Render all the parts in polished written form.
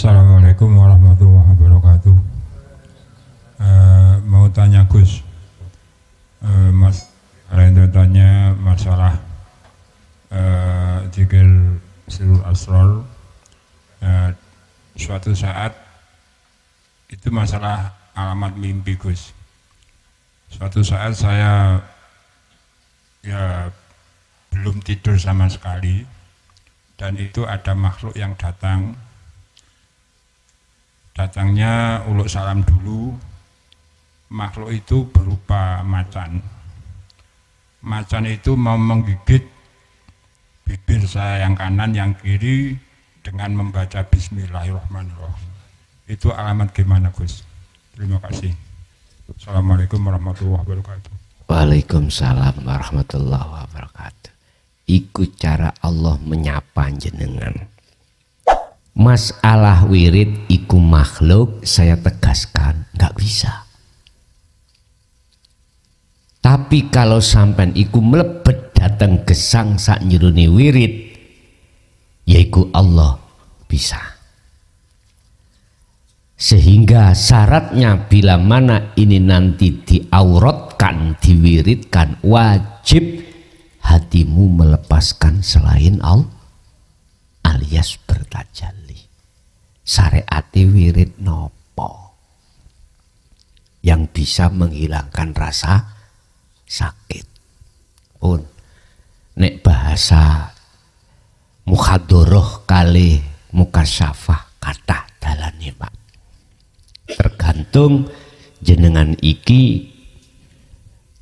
Assalamualaikum warahmatullahi wabarakatuh. Mau tanya Gus, Mas Rendo tanya masalah zikir sirul asrar. Suatu saat itu masalah alamat mimpi Gus. Suatu saat saya ya belum tidur sama sekali dan itu ada makhluk yang datangnya uluk salam dulu. Makhluk itu berupa macan. Macan itu mau menggigit bibir saya yang kanan, yang kiri dengan membaca Bismillahirrahmanirrahim. Itu alamat gimana Gus? Terima kasih. Assalamualaikum warahmatullahi wabarakatuh. Waalaikumsalam warahmatullahi wabarakatuh. Iku cara Allah menyapa jenengan. Masalah wirid iku makhluk, saya tegaskan nggak bisa. Tapi kalau sampai iku melebet datang gesang sak nyiruni wirid, yaiku Allah bisa. Sehingga syaratnya bila mana ini nanti diauratkan, diwiridkan, wajib hatimu melepaskan selain Allah alias bertajalli. Syariati wirid nopo yang bisa menghilangkan rasa sakit pun nek bahasa mukhadoroh kali mukasyafah kata dalane Pak, tergantung jenengan iki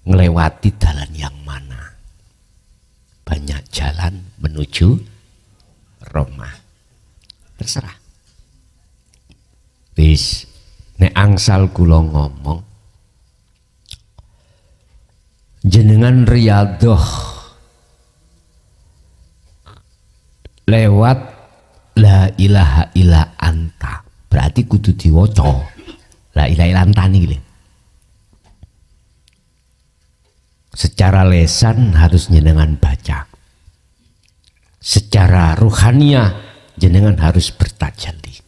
ngelewati dalan yang mana. Banyak jalan menuju Roma, terserah. Wis nek angsal kula ngomong jenengan riyadhah lewat la ilaha illa anta, berarti kudu diwaca la ilaha illa anta niki. Secara lesan harus jenengan baca, secara ruhaniah jenengan harus bertajalli,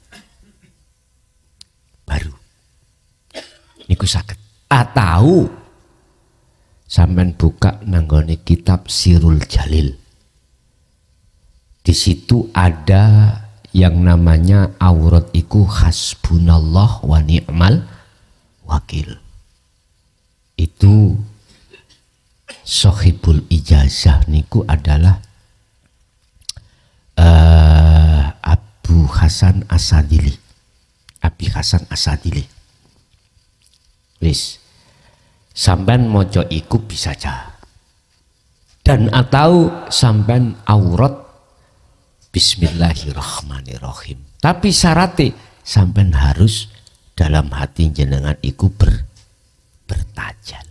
baru niku saged. Atau sampean buka nanggone kitab Sirul Jalil, di situ ada yang namanya aurat iku hasbunallah wa ni'mal wakil. Itu Sohibul ijazah niku adalah Abu Hasan Asadili, Abi Hasan Asadili. Wis sampean moco iku bisa aja, dan atau sampean aurat Bismillahirrahmanirrahim. Tapi syaratnya sampean harus dalam hati jenengan iku bertajalli.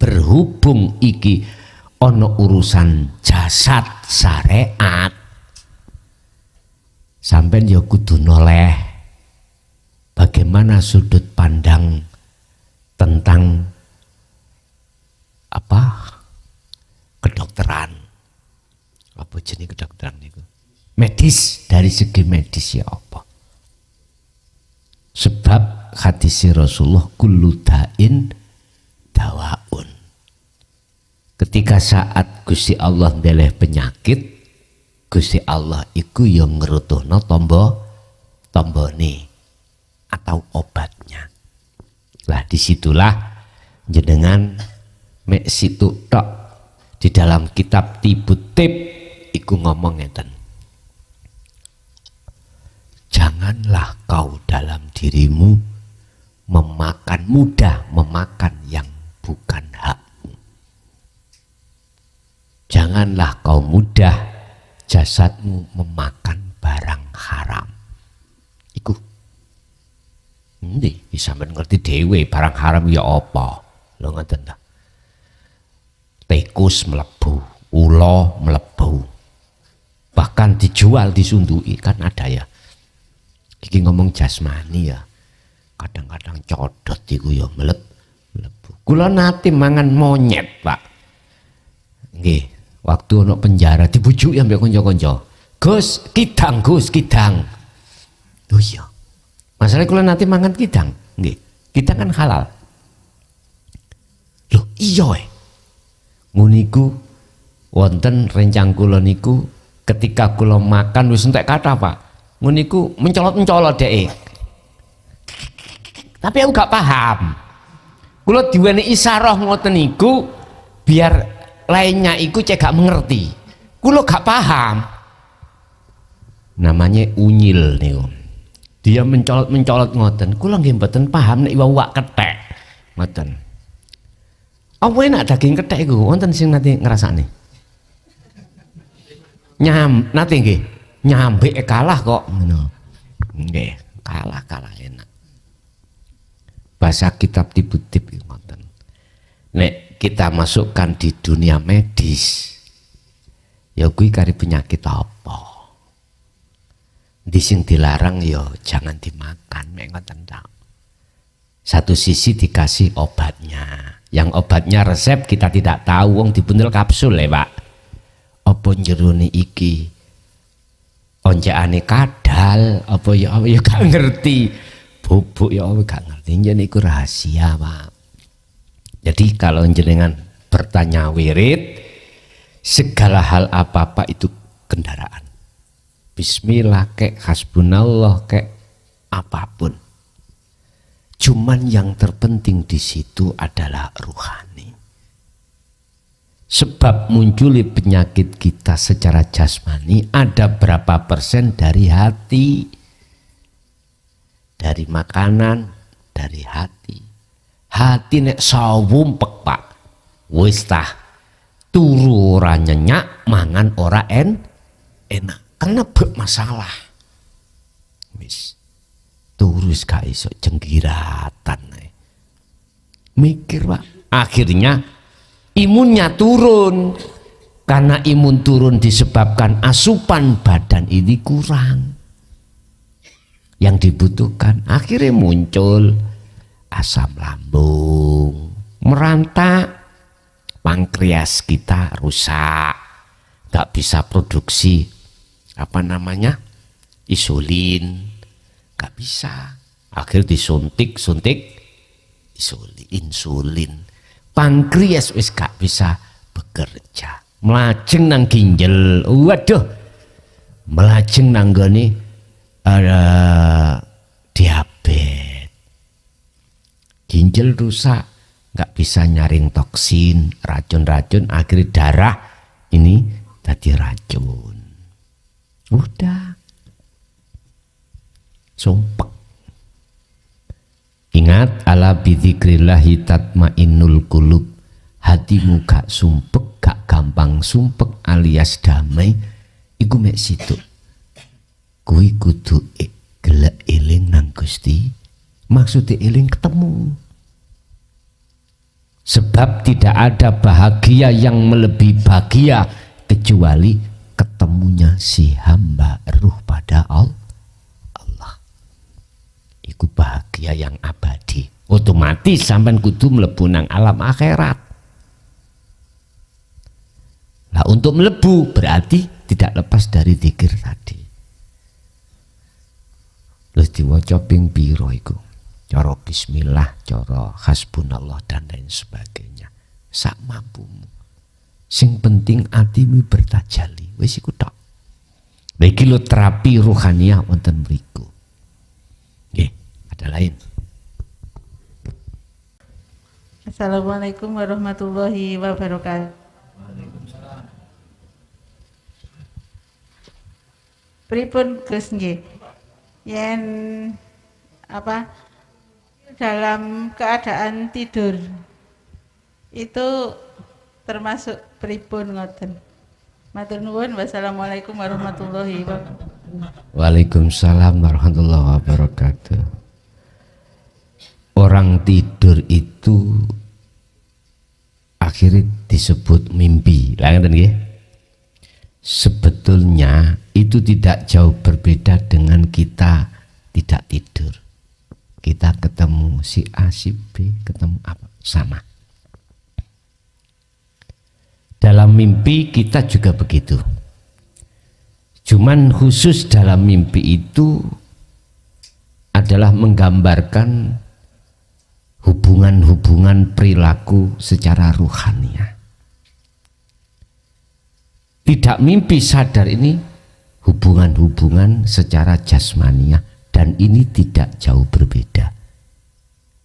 Berhubung iki ono urusan jasad syariat, sampean ya kudu noleh bagaimana sudut pandang tentang apa kedokteran, apa jenis kedokteran itu, medis, dari segi medis ya apa. Sebab hadis Rasulullah kullu da'in dawaun. Ketika saat Gusti Allah ndeleh penyakit, Gusti Allah iku yang ngerutuhno tombone atau obatnya. Lah disitulah jenengan mek situ tok di dalam kitab Tibut Tib iku ngomong ngeten. Janganlah kau dalam dirimu mudah memakan yang bukan hakmu. Janganlah kau mudah jasadmu memakan barang haram. Iku ndi sampeyan ngerti dhewe barang haram ya apa? Lho ngoten ta. Tikus mlebu, ula mlebu. Bahkan dijual, disunduki, kan ada ya. Iki ngomong jasmani ya. Kadang-kadang codot iku ya mlebu. Kula nate mangan monyet, Pak. Nggih, waktu ono penjara dibujuki ambek kanca-kanca. Gus, kidang, Gus, kidang. Oh iya, Masalah kula nanti mangan kidang, nggih. Kidang kan halal. Loh, iya ngono iku wonten rencang kula niku ketika kula makan wis entek kathah, Pak. Ngono iku mencolot-mencolot dhek. Tapi aku gak paham. Kula diweni isyarat ngoten niku biar lainnya iku cek gak mengerti. Kula gak paham. Namanya unyil niku. Dia mencolot-mencolot ngoten. Kula nggih mboten paham nek iwak kethek. Ngoten. Apa enak daging kethek iku? Wonten sing nanti ngrasakne. Nanti nggih. Nyambe kalah kok ngono. Nggih, kalah enak. Bahasa kitab tip-tip ngoten. Nek kita masukkan di dunia medis, ya kuwi kari penyakit apa? Di sing dilarang ya jangan dimakan, mek ngoten ta. Satu sisi dikasih obatnya. Yang obatnya resep kita tidak tahu, wong dibundel kapsul ya, Pak. Apa jerone iki oncekane kadal, apa ya gak ngerti. Bubuk ya gak ngerti, jadi itu rahasia, Pak. Jadi kalau jenengan bertanya wirid, segala hal apa-apa itu kendaraan. Bismillah kek hasbunallah kek apapun. Cuman yang terpenting di situ adalah ruhani. Sebab muncul penyakit kita secara jasmani ada berapa persen dari hati, dari makanan, dari hati. Hati nek sawumpek, Pak, wis tah turu ora nyenyak, mangan ora enak. Karena masalah. Wis turus gak iso jenggiratan. Mikir, Pak. Akhirnya imunnya turun. Karena imun turun disebabkan asupan badan ini kurang. Yang dibutuhkan akhirnya muncul asam lambung, merantak, pankreas kita rusak, gak bisa produksi insulin, gak bisa. Akhir disuntik insulin, pankreas wis gak bisa bekerja, melajeng nang ginjal, waduh, melajeng nang gone diabetes, ginjal rusak, gak bisa nyaring toksin, racun-racun, akhirnya darah ini jadi racun. Udah sumpek. Ingat, ala bidzikrillahi tatmainnul qulub. Hatimu gak sumpek, gak gampang sumpek alias damai, iku mek situ. Kuwi kudu gelek eling nang Gusti. Maksudnya eling ketemu. Sebab tidak ada bahagia yang melebihi bahagia kecuali ketemunya si hamba ruh pada Allah. Iku bahagia yang abadi. Otomatis sampean kudu mlebu nang alam akhirat. Lah untuk mlebu berarti tidak lepas dari zikir tadi. Terus diwaca ping pira iku? Cara bismillah, cara hasbunallah dan lain sebagainya. Sak mampumu. Sing penting atimu bertajalli. Wis iku tok. Lha iki lho terapi ruhaniah wonten mriku. Nggih, ada lain. Assalamualaikum warahmatullahi wabarakatuh. Waalaikumsalam. Pripun Gus nggih? Yen dalam keadaan tidur itu termasuk pripun ngoten. Matur nuwun. Wassalamualaikum warahmatullahi wabarakatuh. Waalaikumsalam warahmatullahi wabarakatuh. Orang tidur itu akhirnya disebut mimpi. Lah ngoten nggih. Sebetulnya itu tidak jauh berbeda dengan kita tidak tidur. Kita ketemu si A, si B, ketemu apa? Sama. Dalam mimpi kita juga begitu. Cuman khusus dalam mimpi itu ada adalah menggambarkan hubungan-hubungan perilaku secara ruhaniah. Tidak mimpi sadar ini hubungan-hubungan secara jasmaniah, dan ini tidak jauh berbeda.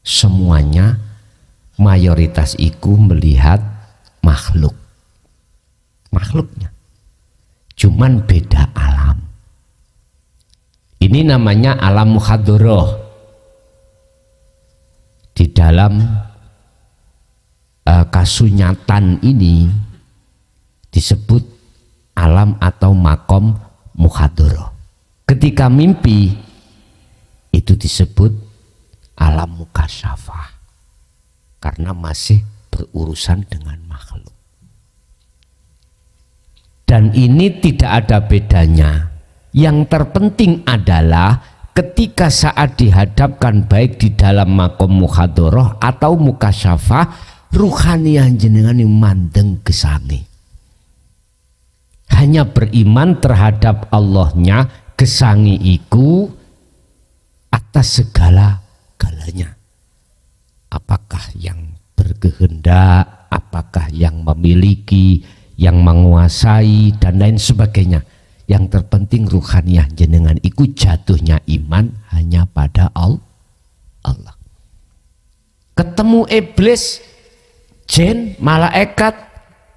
Semuanya mayoritas itu melihat makhluknya, cuman beda alam. Ini namanya alam muhadharah. Di dalam kasunyatan ini disebut alam atau makom muhadharah. Ketika mimpi itu disebut alam mukasyafah, karena masih berurusan dengan makhluk. Dan ini tidak ada bedanya. Yang terpenting adalah ketika saat dihadapkan baik di dalam makom muhadharah atau mukasyafah, ruhaniah jenengan mandeng gesangi. Hanya beriman terhadap Allahnya, gesangi iku atas segala-galanya. Apakah yang berkehendak, apakah yang memiliki, yang menguasai, dan lain sebagainya. Yang terpenting ruhaniah jenengan iku jatuhnya iman hanya pada Allah. Ketemu iblis, jin, malaikat,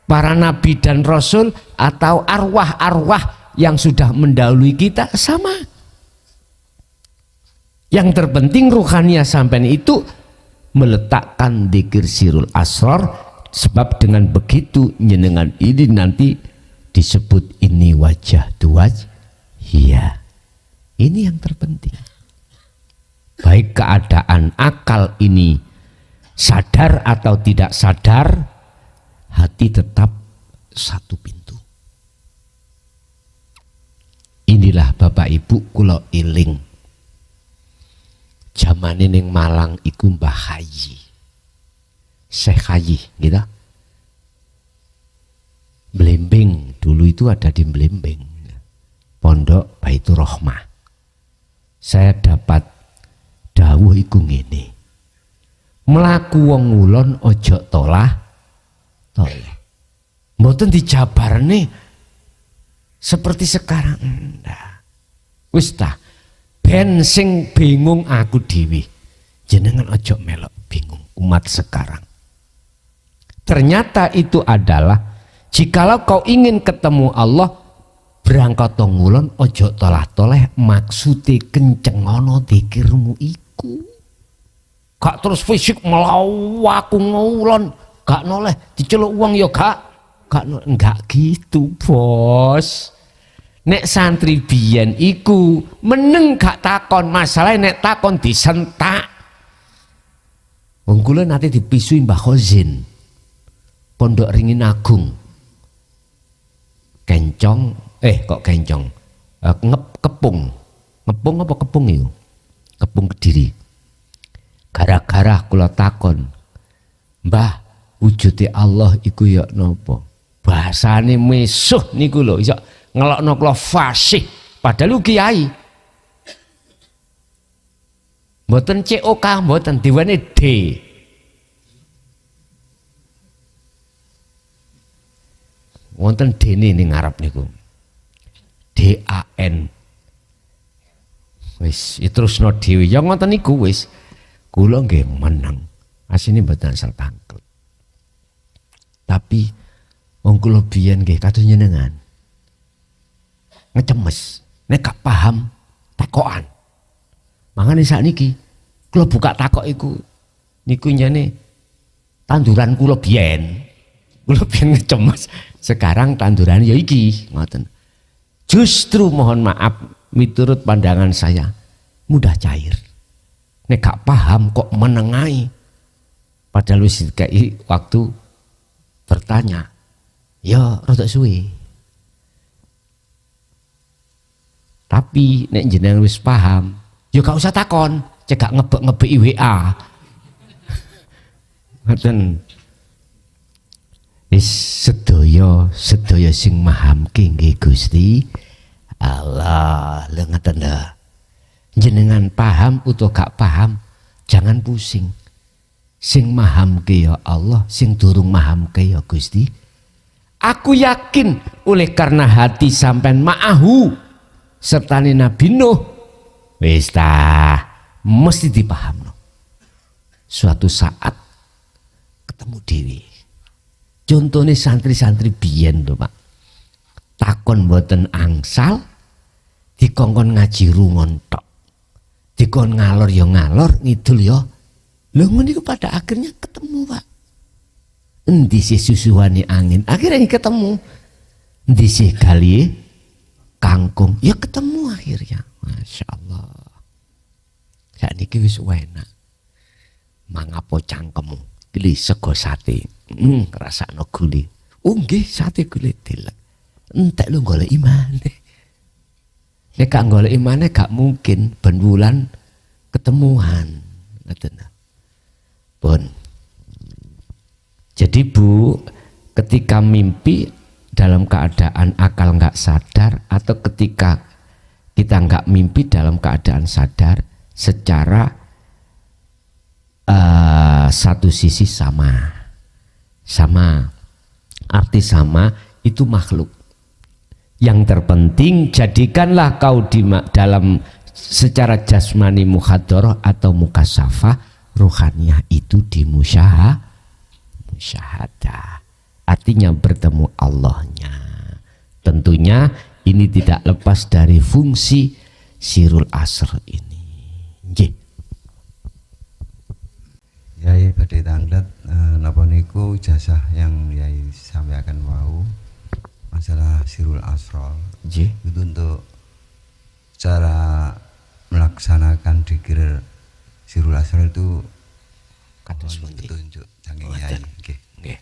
para nabi dan rasul, atau arwah-arwah yang sudah mendahului kita, sama. Yang terpenting ruhaniah sampean itu meletakkan dzikir sirul asrar, sebab dengan begitu jenengan ini nanti disebut ini wajah tuaj. Iya, ini yang terpenting. Baik keadaan akal ini sadar atau tidak sadar, hati tetap satu pintu. Inilah Bapak Ibu kula iling. Zaman ini Malang iku Mbah Haji, Syekh Haji gitu. Blembing dulu itu ada di Blembing, Pondok Baitur Rahmah. Saya dapat dawuh iku ngene. Mlaku wong ngulon ojo toleh. Mboten dijabarne seperti sekarang. Ndak. Wis ta, ben sing bingung aku dhewe. Jenengan ojo melok bingung umat sekarang. Ternyata itu adalah jikalau kau ingin ketemu Allah, berangkat ngulon ojo tolah-toleh, maksude kencengono dzikirmu iku. Gak terus fisik melawaku ngulon, gak noleh diceluk uang ya gak enggak gitu bos. Nek santri biyen iku meneng gak takon, masalah nek takon disentak. Wong kula nate dipisui Mbah Khozin, Pondok Ringin Agung. Kencong, kok kencong, ngepung apa kepung itu? Kepung Kediri. Gara-gara kula takon, Mbah, wujude Allah iku ya napa? Bahasane mesuh niku lho, iso ngelokno kula fasih, padahal kiai. Mboten COK, mboten diwane D. Wonten dene ning ngarep niku. DAN. Wis terusno dhewe ya ngoten niku wis. Kula nggih meneng. Asine mboten asal tangkel. Tapi wong kula biyen nggih kados njenengan. Ngecemes, nek gak paham takokan. Mangane sakniki kula buka takok iku niku nyene tanduran kula biyen. Kula biyen ngecemes. Sekarang tanduran ya iki ngoten. Justru mohon maaf miturut pandangan saya mudah cair. Nek gak paham kok menengai. Padahal wis dikai waktu bertanya. Ya rada suwe. Tapi nek jenengan wis paham, ya gak usah takon, cekak ngebek-ngebeki WA. Ngoten. Sedaya sing mahamke nggih Gusti Allah, lha ngaten lho. jenengan paham atau gak paham, jangan pusing. Sing mahamke ya Allah, sing durung mahamke ya Gusti. Aku yakin oleh karena hati sampean ma'ahu sertane Nabi Nuh, wis ta mesti dipahamno. Suatu saat ketemu dewi. Contohnya santri-santri biyen lho Pak. Takon mboten angsal, dikongkon ngaji rungon tok. Dikon ngalor ya ngalor, ngidul ya. Lho ngene pada akhirnya ketemu Pak. Endi sih susuhane angin, akhirnya ketemu. Endi sih kali kangkung, ya ketemu akhirnya. Masya Allah. Sakniki wis enak. Mangapo cangkemmu, gili sego sate. Rasakno guli. Oh nggih, sate guli dilek. Entek lu golek imane. Nek gak golek imane gak mungkin ben wulan ketemuan. Ngoten. Pun. Jadi Bu, ketika mimpi dalam keadaan akal nggak sadar atau ketika kita nggak mimpi dalam keadaan sadar, secara satu sisi sama, arti sama itu makhluk. Yang terpenting jadikanlah kau dalam secara jasmani muhadharah atau mukasafah, ruhaniyah itu musyahadah, artinya bertemu Allahnya. Tentunya ini tidak lepas dari fungsi sirul asr ini. Nggih. Yai badhe tanglet napa niku ijazah yang Yai sampaikan wau masalah sirul asrar. Nggih. Itu untuk cara melaksanakan dzikir sirul asrar itu Kados pundi? petunjuk saking Yai. Nggih. Nggih.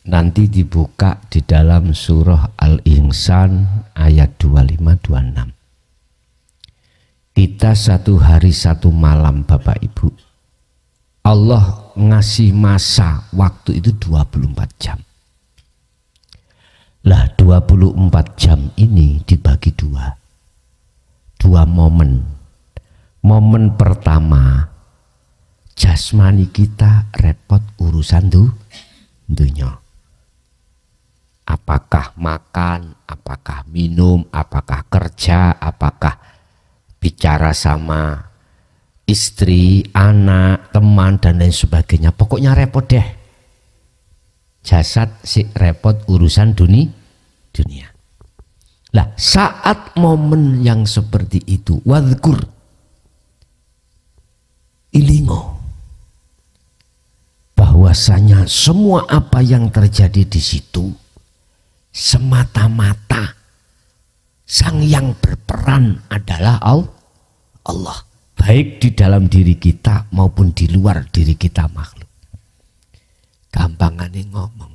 Nanti dibuka di dalam surah Al-Insan ayat 25-26. Kita satu hari satu malam Bapak Ibu, Allah ngasih masa waktu itu 24 jam. Lah 24 jam ini dibagi dua momen. Momen pertama, jasmani kita repot urusan dunia. Apakah makan, apakah minum, apakah kerja, apakah bicara sama istri, anak, teman, dan lain sebagainya. Pokoknya repot deh. Jasad si repot urusan dunia. Lah saat momen yang seperti itu, wadhkur, ilingo, bahwasanya semua apa yang terjadi di situ semata-mata sang yang berperan adalah Allah, baik di dalam diri kita maupun di luar diri kita makhluk. Gampangane ngomong,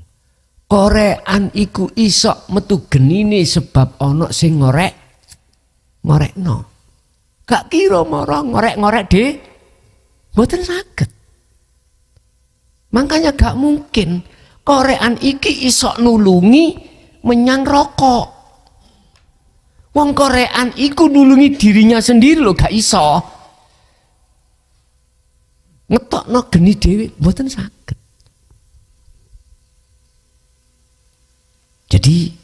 korean iku isok metu genine sebab ono sing ngorekno. Gak kira mara ngorek-ngorek deh, mboten saged. Makanya gak mungkin korean iki isok nulungi menyang rokok. Wong korean iku nulungi dirinya sendiri loh, gak iso. Ngetokno geni dhewe mboten saged. Jadi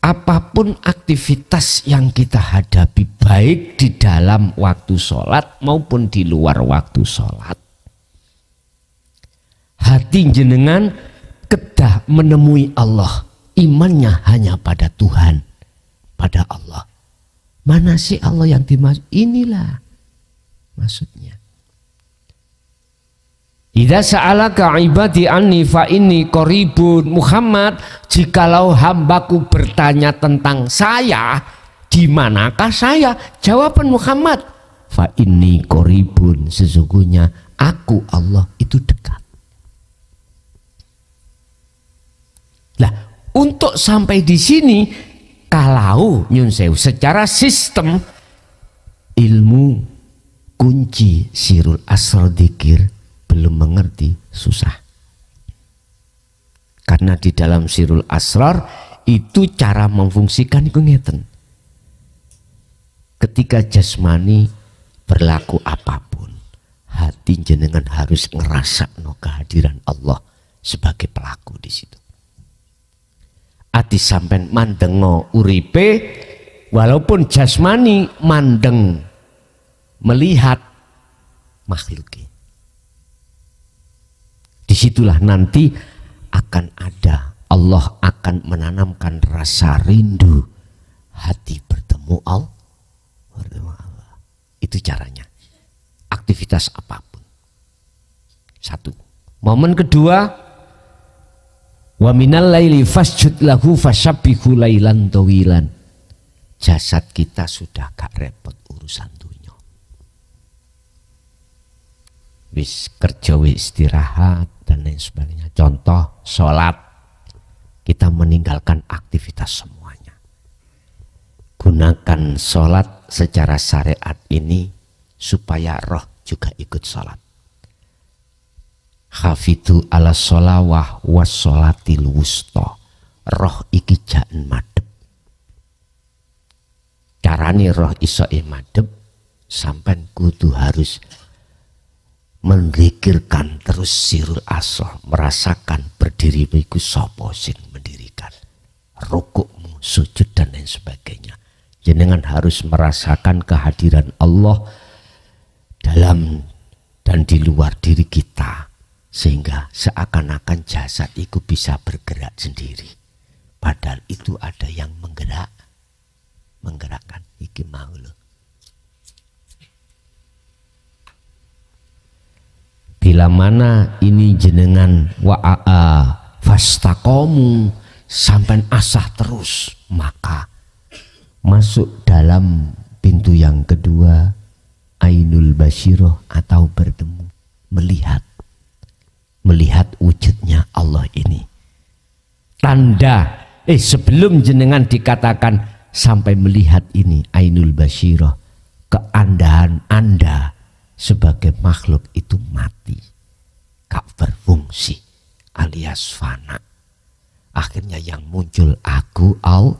apapun aktivitas yang kita hadapi baik di dalam waktu sholat maupun di luar waktu sholat, hati jenengan kedah menemui Allah, imannya hanya pada Tuhan, pada Allah. Mana sih Allah yang dimaksud? Inilah maksudnya. Idza sa'alaka ibadi anni fa inni qaribun. Muhammad, jikalau hambaku bertanya tentang saya, di manakah saya? Jawaban Muhammad, fa inni qaribun, sesungguhnya aku Allah itu dekat. Lah, untuk sampai di sini, kalau nyun sewu secara sistem ilmu kunci sirul asrar dzikir belum mengerti, susah. Karena di dalam sirul asrar itu cara memfungsikan itu ngeten. Ketika jasmani berlaku apapun, hati jenengan harus ngerasakno kehadiran Allah sebagai pelaku di situ. Ati sampean mandengo uripe, walaupun jasmani mandeng melihat makhluknya. Disitulah nanti akan ada, Allah akan menanamkan rasa rindu hati bertemu Allah. Itu caranya. Aktivitas apapun. Satu. Momen kedua, wa minal laili fasjud lahu fasabbihu lailan tawilan. Jasad kita sudah gak repot urusan dunia. Wis kerja, wis istirahat dan lain sebagainya. Contoh sholat, kita meninggalkan aktivitas semuanya. Gunakan sholat secara syariat ini supaya roh juga ikut sholat. Khafidhu ala sholawah was sholatil wusta. Roh iki jan madep. Carane roh iso madep, sampai kudu harus menzikirkan terus sirul asroh, merasakan berdiri iku sapa sing mendirikan, rukukmu, sujud dan lain sebagainya. Jenengan harus merasakan kehadiran Allah dalam dan di luar diri kita, sehingga seakan-akan jasad itu bisa bergerak sendiri, padahal itu ada yang menggerakkan. Iki mau loh. Bila mana ini jenengan wa'a fastaqomu sampai asah terus, maka masuk dalam pintu yang kedua, ainul basyiroh, atau bertemu, melihat wujudnya Allah ini. Tanda sebelum jenengan dikatakan sampai melihat ini ainul basyiroh, keandahan Anda sebagai makhluk itu mati, gak berfungsi alias fana. Akhirnya yang muncul aku Allah.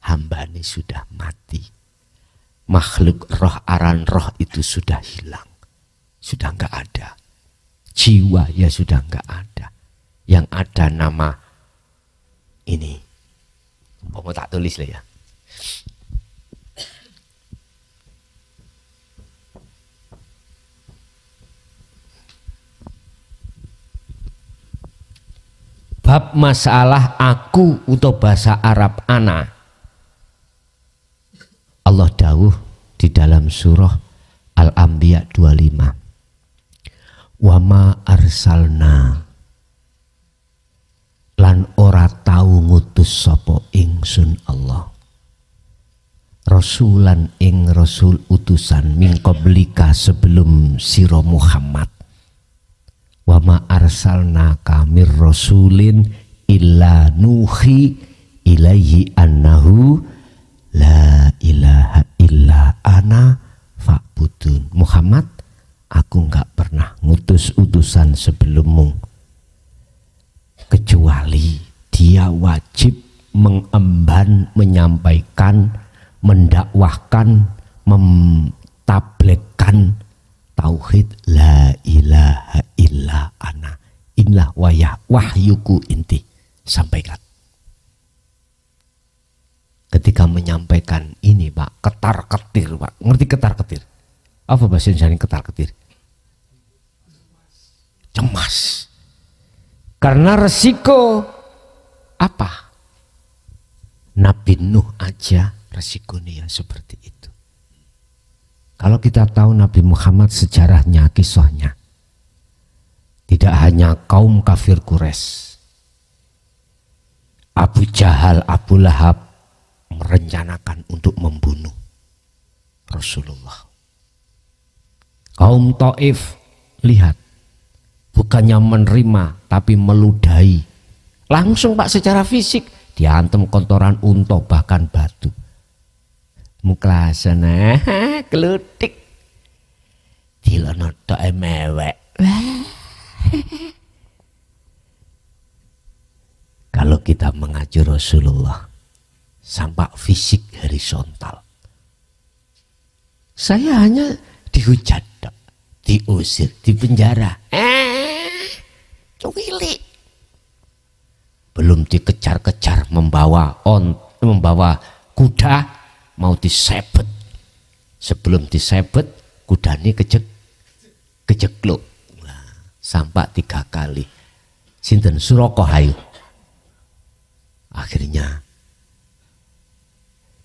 Hamba ini sudah mati. Makhluk roh aran roh itu sudah hilang. Sudah gak ada. Jiwa ya sudah gak ada. Yang ada nama ini. Mau tak tulis lah ya. Bab masalah aku atau bahasa Arab ana. Allah dawuh di dalam surah Al-Anbiya 25. Wa ma arsalna, lan ora tau ngutus sapa ingsun Allah, rasulan ing rasul utusan min qablika sebelum sira Muhammad. Wa ma arsalnaka mir rasulin illa nuhi ilaihi annahu la ilaha illa ana fa'budun. Muhammad, aku enggak pernah ngutus utusan sebelummu kecuali dia wajib mengemban, menyampaikan, mendakwahkan, mentabligkan tauhid la ilaha illa ana. Inilah wahyuku inti, sampaikan. Ketika menyampaikan ini Pak, ketar-ketir Pak. Ngerti ketar-ketir? Apa bahasa Indonesia ketar-ketir? Cemas. Karena resiko apa? Nabi Nuh aja resikonya seperti itu. Kalau kita tahu Nabi Muhammad sejarahnya, kisahnya, tidak hanya kaum kafir Quraisy, Abu Jahal, Abu Lahab merencanakan untuk membunuh Rasulullah. Kaum Taif, lihat, bukannya menerima tapi meludahi. Langsung Pak, secara fisik diantem kotoran unta bahkan batu. Muklasana kelutik dilono tok mewek. Kalau kita mengaji Rasulullah, sampai fisik horizontal. Saya hanya dihujat, diusir, dipenjara. Cuwilik. Belum dikejar-kejar membawa kuda, mau disebet. Sebelum disebet, kuda ini kejekluk. Sampai 3 kali. Sinten Surakohayu. Akhirnya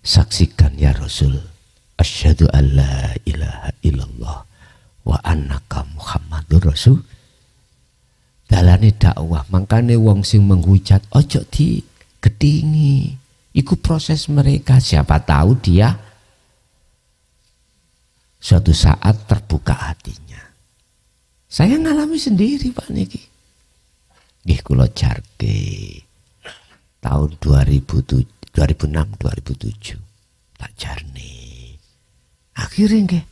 saksikan ya Rasul, asyhadu an la ilaha illallah wa annaka Muhammadur Rasul. Dalane dakwah, mangkane wong sing menghujat ojo di gedingi. Iku proses mereka, siapa tahu dia suatu saat terbuka hatinya. Saya ngalami sendiri Pak niki. Nggih kula jarke tahun 2006 2007 tak jarne. Akhirnya nggih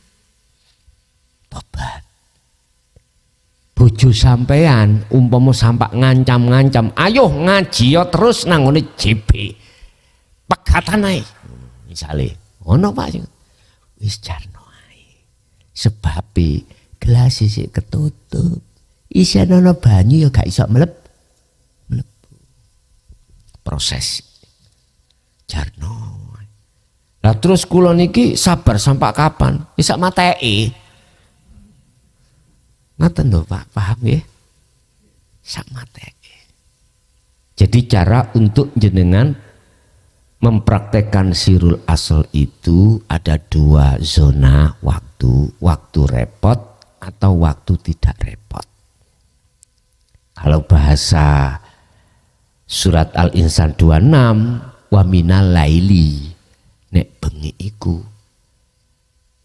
tobat. Bojo sampean umpama sampak ngancam-ngancam, ayo ngaji yo terus nang ngene JB. Pegatan ae. Misale, ngono Pak. Wis jarno ae. Sebab gelas isih ketutup. Isi ana banyu ya gak iso mlebu. Proses jarno. Lah terus kula niki sabar sampai kapan? Bisa mateki. Ngaten lho Pak, paham nggih? Sak mateki. Jadi cara untuk jenengan mempraktekkan sirul asal itu ada 2 zona waktu, waktu repot atau waktu tidak repot. Kalau bahasa surat Al-Insan 26, wa minal laili, nek bengi iku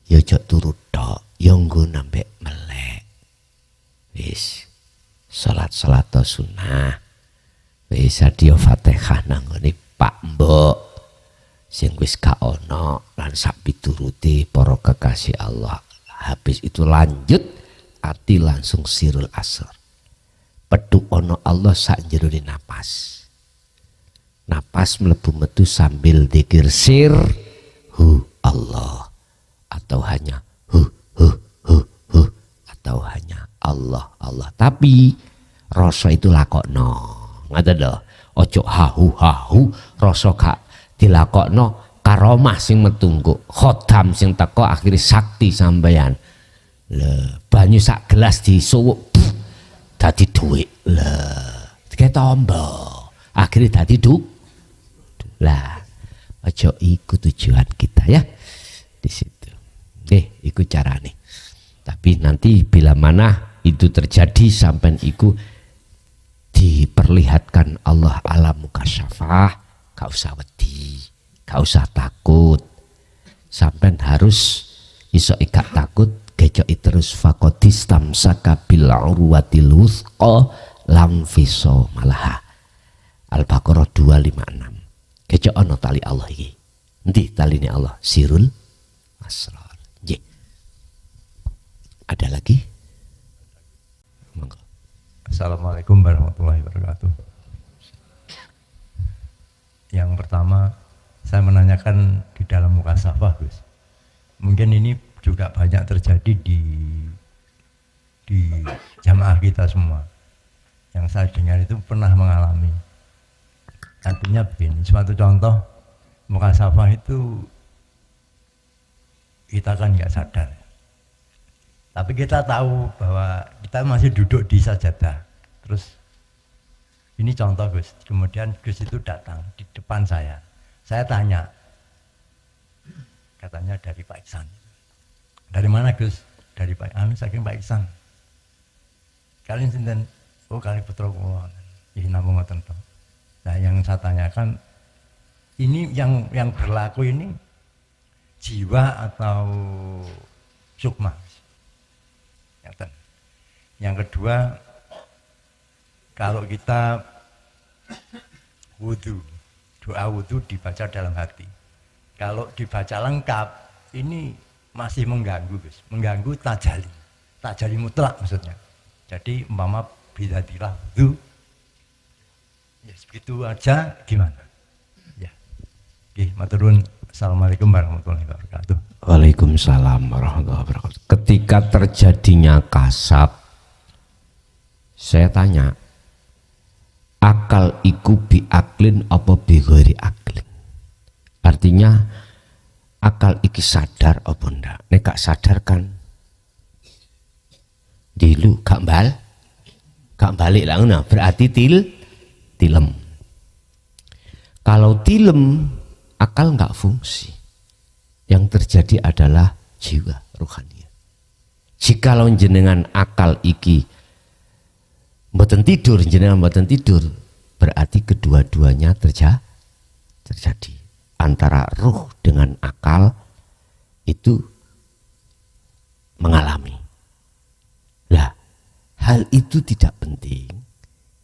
ya aja turu tok, ya nggo nambek melek. Wis salat-salat sunah. Wis adiyo Fatihah nang ngene Pak Mbok sing wis gak ono lan sak pituruti para kekasih Allah. Habis itu lanjut ati langsung sirul asr. Peduk ono Allah sak jerone napas. Napas mlebu metu sambil dzikir sir Allah atau hanya atau hanya Allah. Tapi rasa itu lakokno. Ngoten lho. Ojo hahu rasa gak dilakokno karomah sing metunggu. Khodam sing teko akhirnya sakti sampeyan. Lho, banyu sak gelas disuwuk dadi dhuwit. Lah, dikek tombo. Akhirnya dadi lah. Ojo iku tujuan kita ya. Di situ. Iku carane. Tapi nanti bila mana itu terjadi sampai iku diperlihatkan Allah alam mukasyafah, gak usah wedi, gak usah takut. Sampai harus iso gak takut, gejoki terus faqadis tamsaka bil urwatil wuthqa lam fiso malaha. Al-Baqarah 256. Gejok ono tali Allah iki. Endi taline Allah? Sirul asrar. Ada lagi? Monggo. Assalamualaikum warahmatullahi wabarakatuh. Yang pertama saya menanyakan di dalam mukasafah Gus. Mungkin ini juga banyak terjadi di jamaah kita semua. Yang saya dengar itu pernah mengalami. Artinya begini, suatu contoh mukasafah itu kita kan nggak sadar. Tapi kita tahu bahwa kita masih duduk di sajadah. Terus ini contoh Gus. Kemudian Gus itu datang di depan saya. Saya tanya, katanya dari Pak Iksan. Dari mana Gus? Dari Pak saking Pak Iksan. Kalian sinten? Oh kali putra kula. Ih namung ngoten to. Nah yang saya tanyakan ini yang berlaku ini jiwa atau sukma? Yang kedua, kalau kita wudhu, doa wudhu dibaca dalam hati. Kalau dibaca lengkap, ini masih mengganggu, Gus. Mengganggu tajali mutlak maksudnya. Jadi umpama bidatilah wudhu, Ya, segitu aja gimana? Ya. Oke, matur nuwun. Assalamualaikum warahmatullahi wabarakatuh. Waalaikumsalam warahmatullahi wabarakatuh. Ketika terjadinya kasab, saya tanya, akal iku bi aklin apa bi ghairi aklin? Artinya akal iki sadar apa ndak? Nek gak sadar kan dilu gak balik lah ngono, berarti tilem. Kalau tilem, akal nggak fungsi. Yang terjadi adalah jiwa ruhani. Jikalau jenengan akal iki mboten tidur, jenengan mboten tidur, berarti kedua-duanya terjadi. Antara ruh dengan akal itu mengalami. Lah, hal itu tidak penting.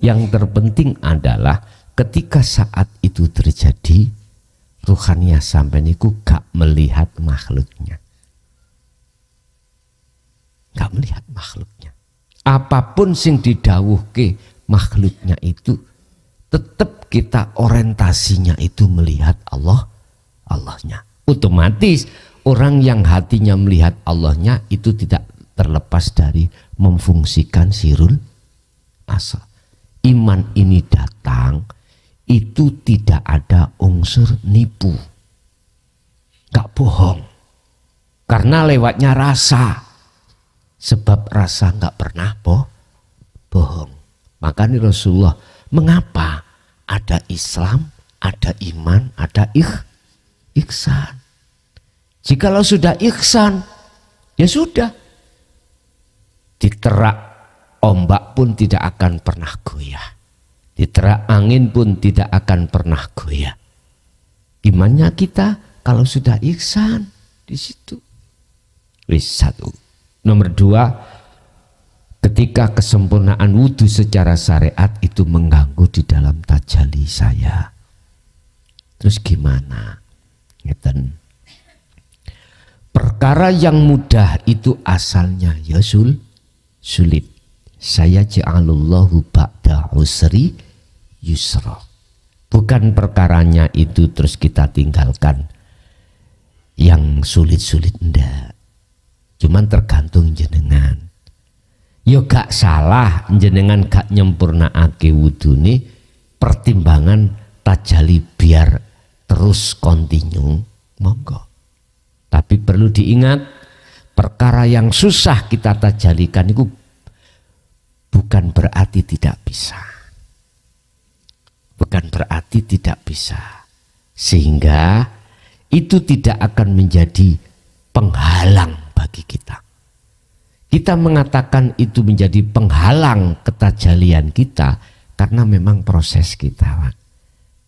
Yang terpenting adalah ketika saat itu terjadi, ruhaniyah sampai niku gak melihat makhluknya. Gak melihat makhluknya. Apapun sing didawuhke makhluknya itu, tetap kita orientasinya itu melihat Allahnya. Otomatis orang yang hatinya melihat Allahnya itu tidak terlepas dari memfungsikan sirul asal. Iman ini datang, itu tidak ada unsur nipu, gak bohong, karena lewatnya rasa, sebab rasa gak pernah bohong. Makanya Rasulullah, mengapa ada Islam, ada iman, ada ihsan? Jikalau sudah ihsan, ya sudah, diterak ombak pun tidak akan pernah goyah, diterak angin pun tidak akan pernah goyah. Imannya kita kalau sudah ihsan di situ. Wis satu. Nomor dua, ketika kesempurnaan wudhu secara syariat itu mengganggu di dalam tajalli saya. Terus gimana? Ngeten. Perkara yang mudah itu asalnya ya sulit. Saya ja'alullahu ba'da usri yusra. Bukan perkaranya itu terus kita tinggalkan yang sulit-sulit, ndak. Cuman tergantung jenengan. Yo gak salah jenengan gak nyempurnaake wudune, pertimbangan tajalli biar terus kontinu, monggo. Tapi perlu diingat, perkara yang susah kita tajalikan itu bukan berarti tidak bisa. Bukan berarti tidak bisa. Sehingga itu tidak akan menjadi penghalang bagi kita. Kita mengatakan itu menjadi penghalang ketajalian kita karena memang proses kita, Pak.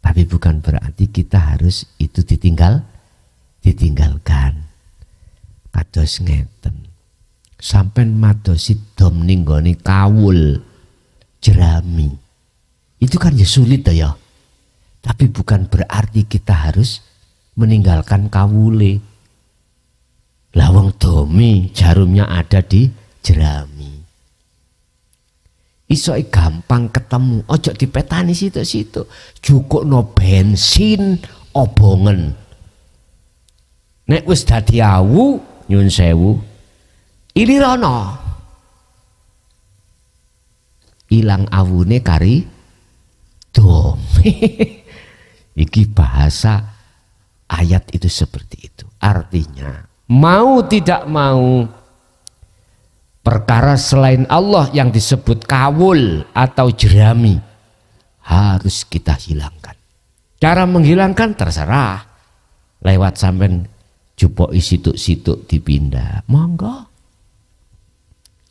Tapi bukan berarti kita harus itu ditinggalkan. Kados ngeten. Sampai madosi dom ninggone kawul jerami. Itu kan ya sulit ya. Tapi bukan berarti kita harus meninggalkan kawule. Lawang domi jarumnya ada di jerami. Isoi gampang ketemu, ojo dipetani situ-situ. Cukup no bensin obongen. Nek wis dadi awu nyun sewu, ilirono. Ilang awune kari dom. Iki bahasa ayat itu seperti itu. Artinya mau tidak mau perkara selain Allah yang disebut kawul atau jerami harus kita hilangkan. Cara menghilangkan terserah. Lewat sampean jupuk situk-situk dipindah, monggo.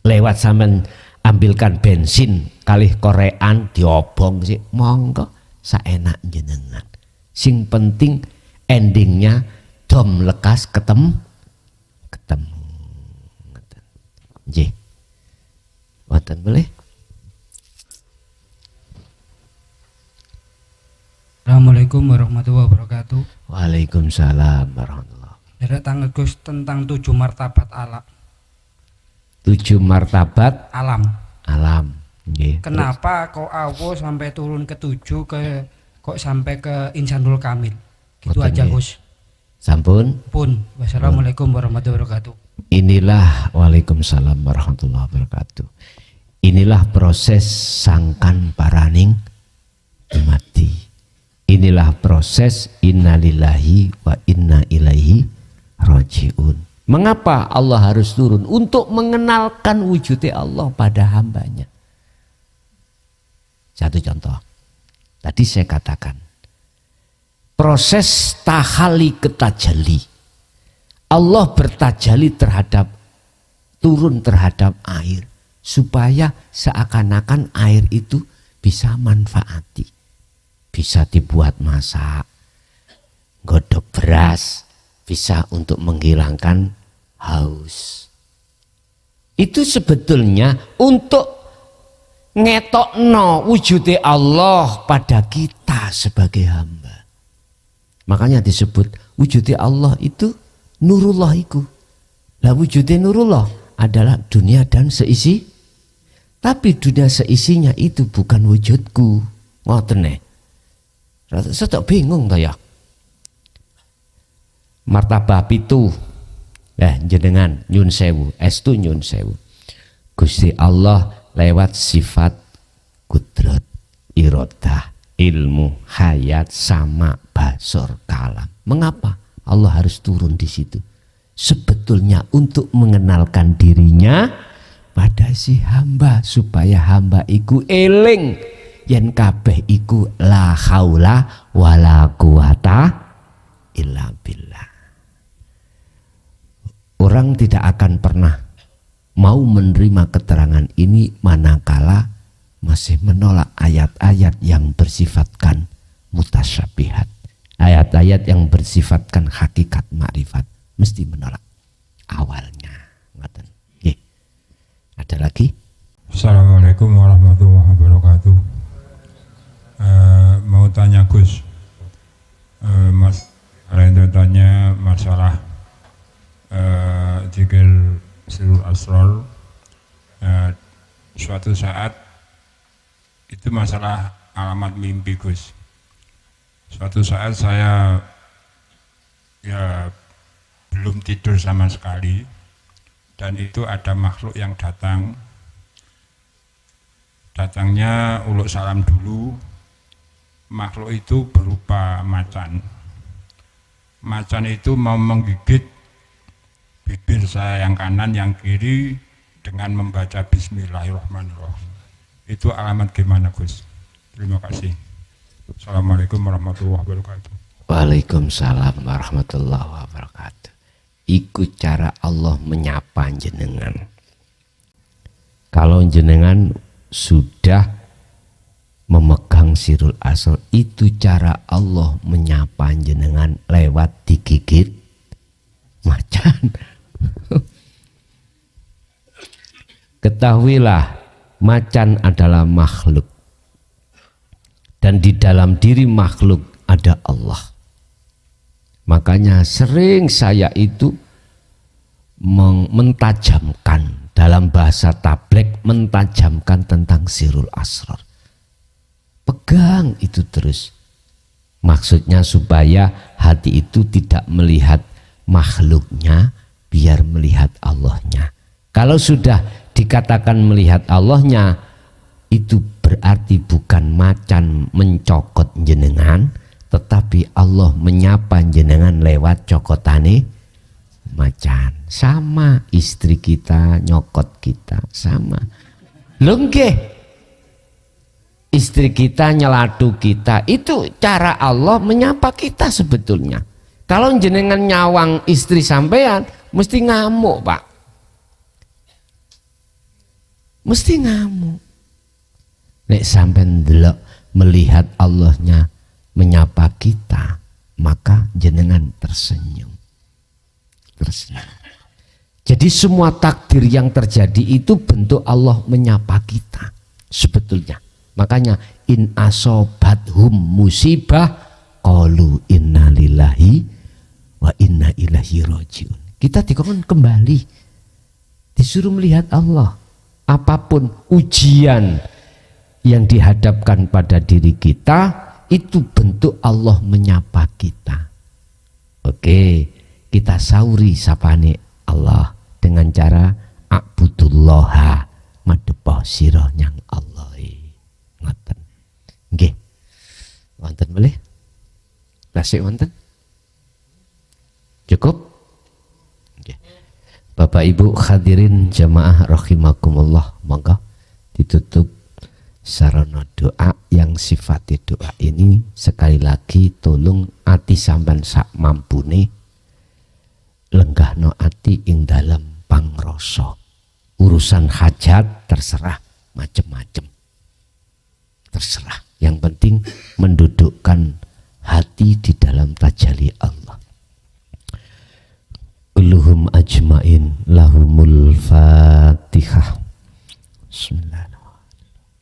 Lewat sampean ambilkan bensin kalih korean diobong sih, monggo. Saenak jenengan. Sing penting endingnya dom lekas ketemu. Nggih. Wonten boleh? Assalamualaikum warahmatullahi wabarakatuh. Waalaikumsalam warahmatullahi wabarakatuh. Derek tanggal Gus tentang 7 martabat alam. 7 martabat Alam. Alam. Nggih. Kenapa kok awo sampai turun ke 7 kok sampai ke Insanul Kamil? Gitu Boten aja nggih. Gus. Sampun. Pun. Wassalamualaikum warahmatullahi wabarakatuh. Inilah waalaikumsalam warahmatullahi wabarakatuh. Inilah proses sangkan paraning dumadi. Inilah proses innalillahi wa inna ilaihi rajiun. Mengapa Allah harus turun? Untuk mengenalkan wujudnya Allah pada hambanya. Satu contoh. Tadi saya katakan. Proses tahali ketajalli. Allah bertajali terhadap, turun terhadap air. Supaya seakan-akan air itu bisa manfaati. Bisa dibuat masak, godok beras, bisa untuk menghilangkan haus. Itu sebetulnya untuk ngetokno wujudnya Allah pada kita sebagai hamba. Makanya disebut wujudnya Allah itu nurullah iku. Lah wujudnya nurullah adalah dunia dan seisi. Tapi dunia seisinya itu bukan wujudku. Ngoten nih. Saya tak bingung ta ya. Martabah pitu. Jenengan nyun sewu, estu nyun sewu. Gusti Allah lewat sifat kudrat, iradah, ilmu, hayat, sama, basor, kalam. Mengapa Allah harus turun di situ? Sebetulnya untuk mengenalkan dirinya pada si hamba supaya hamba iku eling yen kabeh iku la haula wala quwata illa billah. Orang tidak akan pernah mau menerima keterangan ini manakala masih menolak ayat-ayat yang bersifatkan mutasyabihat. Ayat-ayat yang bersifatkan hakikat makrifat mesti menolak awalnya. Ngoten. Nggih. Ada lagi? Assalamualaikum warahmatullahi wabarakatuh. Mau tanya Gus, Mas Rendo tanya masalah zikir sirul asrar. Suatu saat itu masalah alamat mimpi Gus. Suatu saat saya ya belum tidur sama sekali dan itu ada makhluk yang datang. Datangnya uluk salam dulu. Makhluk itu berupa macan. Macan itu mau menggigit bibir saya yang kanan, yang kiri dengan membaca Bismillahirrahmanirrahim. Itu alamat gimana Gus? Terima kasih. Assalamualaikum warahmatullahi wabarakatuh. Waalaikumsalam warahmatullahi wabarakatuh. Ikut cara Allah menyapa jenengan. Kalau jenengan sudah memegang sirul asrar, itu cara Allah menyapa jenengan lewat digigit macan. Ketahuilah, macan adalah makhluk dan di dalam diri makhluk ada Allah. Makanya sering saya itu mentajamkan, dalam bahasa tablek, mentajamkan tentang sirul asrar. Pegang itu terus. Maksudnya supaya hati itu tidak melihat makhluknya, biar melihat Allahnya. Kalau sudah dikatakan melihat Allahnya, itu berarti bukan macan mencokot jenengan, tetapi Allah menyapa jenengan lewat cokotane macan. Sama istri kita nyokot kita, sama. Lengke. Istri kita nyeladu kita, itu cara Allah menyapa kita sebetulnya. Kalau jenengan nyawang istri sampean, mesti ngamuk Pak. Mesti ngamuk. Nek sampean delok melihat Allahnya menyapa kita, maka jenengan tersenyum. Tersenyum. Jadi semua takdir yang terjadi itu bentuk Allah menyapa kita sebetulnya. Makanya in asobathum musibah qalu inna lillahi wa inna ilaihi rajiun. Kita dikon kembali, disuruh melihat Allah. Apapun ujian yang dihadapkan pada diri kita itu bentuk Allah menyapa kita. Oke, kita sauri sapane Allah dengan cara a'budullaha madhepah sira nyang Allah. Ngoten. Nggih. Wonten boleh? Tasik wonten? Cukup? Nggih. Bapak Ibu hadirin jamaah rahimakumullah, monggo ditutup sarana doa yang sifatnya doa ini. Sekali lagi tolong ati sampean sak mampune lenggahno ati ing dalam pangrasa. Urusan hajat terserah macem-macem, terserah, yang penting mendudukkan hati di dalam tajalli Allah. Kulluhum ajmain lahumul fatihah. Bismillah.